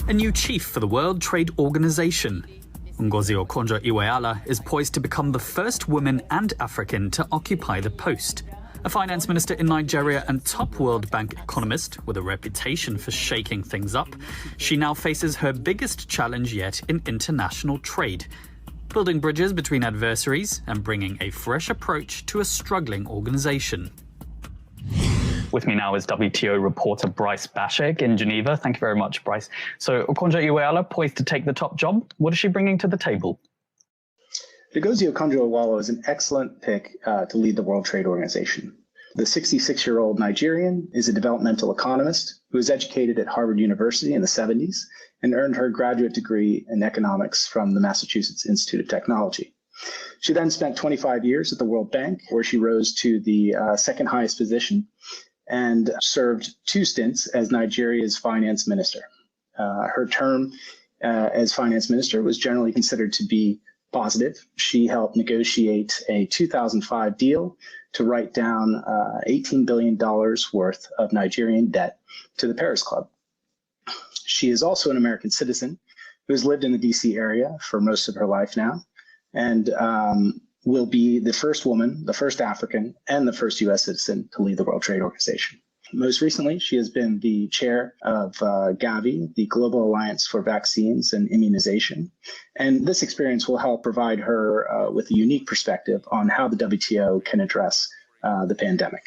A new chief for the World Trade Organization. Ngozi Okonjo-Iweala is poised to become the first woman and African to occupy the post. A finance minister in Nigeria and top World Bank economist with a reputation for shaking things up, she now faces her biggest challenge yet in international trade, building bridges between adversaries and bringing a fresh approach to a struggling organization. With me now is WTO reporter Bryce Bashek in Geneva. Thank you very much, Bryce. So Okonjo-Iweala poised to take the top job. What is she bringing to the table? Ngozi Okonjo-Iweala is an excellent pick to lead the World Trade Organization. The 66-year-old Nigerian is a developmental economist who was educated at Harvard University in the 70s and earned her graduate degree in economics from the Massachusetts Institute of Technology. She then spent 25 years at the World Bank, where she rose to the second highest position and served 2 stints as Nigeria's finance minister. Her term as finance minister was generally considered to be positive. She helped negotiate a 2005 deal to write down $18 billion worth of Nigerian debt to the Paris Club. She is also an American citizen who has lived in the DC area for most of her life now, and will be the first woman, the first African, and the first U.S. citizen to lead the World Trade Organization. Most recently, she has been the chair of Gavi, the Global Alliance for Vaccines and Immunization. And this experience will help provide her with a unique perspective on how the WTO can address the pandemic.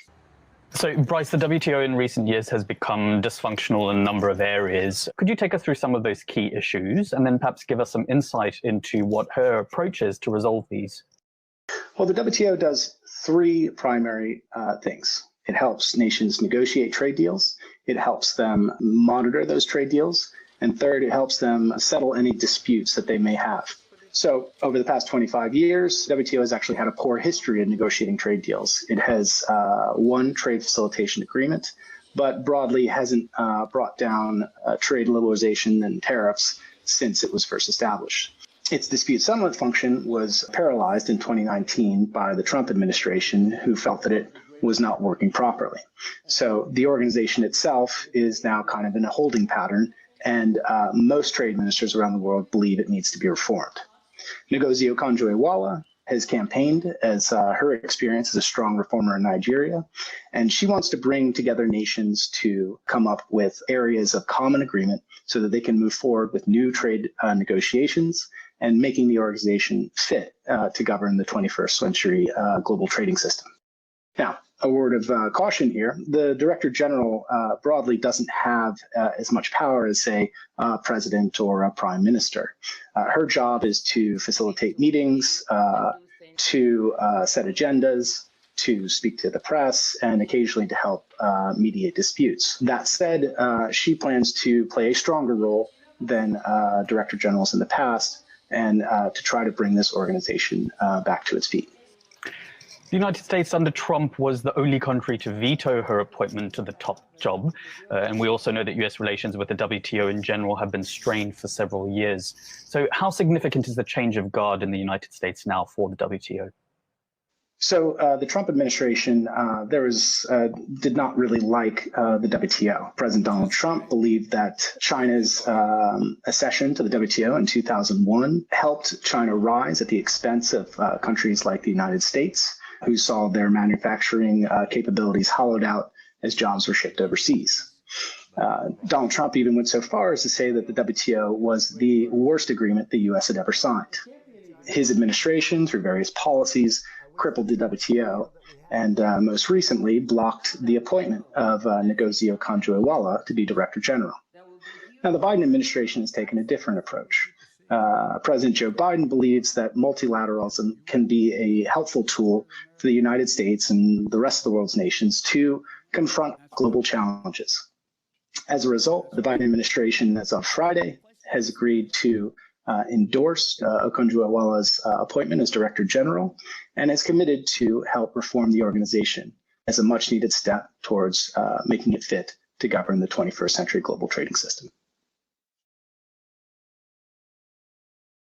So, Bryce, the WTO in recent years has become dysfunctional in a number of areas. Could you take us through some of those key issues and then perhaps give us some insight into what her approach is to resolve these? Well, the WTO does 3 primary things. It helps nations negotiate trade deals. It helps them monitor those trade deals. And third, it helps them settle any disputes that they may have. So over the past 25 years, WTO has actually had a poor history of negotiating trade deals. It has one trade facilitation agreement, but broadly hasn't brought down trade liberalization and tariffs since it was first established. Its dispute settlement function was paralyzed in 2019 by the Trump administration, who felt that it was not working properly. So the organization itself is now kind of in a holding pattern, and most trade ministers around the world believe it needs to be reformed. Ngozi Okonjo-Iweala has campaigned as her experience as a strong reformer in Nigeria, and she wants to bring together nations to come up with areas of common agreement so that they can move forward with new trade negotiations and making the organization fit to govern the 21st century global trading system. Now, a word of caution here. The Director-General broadly doesn't have as much power as, say, a president or a prime minister. Her job is to facilitate meetings, to set agendas, to speak to the press, and occasionally to help mediate disputes. That said, she plans to play a stronger role than Director-Generals in the past, and to try to bring this organization back to its feet. The United States under Trump was the only country to veto her appointment to the top job. And we also know that U.S. relations with the WTO in general have been strained for several years. So how significant is the change of guard in the United States now for the WTO? So the Trump administration did not really like the WTO. President Donald Trump believed that China's accession to the WTO in 2001 helped China rise at the expense of countries like the United States, who saw their manufacturing capabilities hollowed out as jobs were shipped overseas. Donald Trump even went so far as to say that the WTO was the worst agreement the U.S. had ever signed. His administration, through various policies, crippled the WTO, and most recently blocked the appointment of Ngozi Okonjo-Iweala to be Director General. Now, the Biden administration has taken a different approach. President Joe Biden believes that multilateralism can be a helpful tool for the United States and the rest of the world's nations to confront global challenges. As a result, the Biden administration, as of Friday, has agreed to endorsed Okonjo-Iweala's appointment as Director General and is committed to help reform the organization as a much needed step towards making it fit to govern the 21st century global trading system.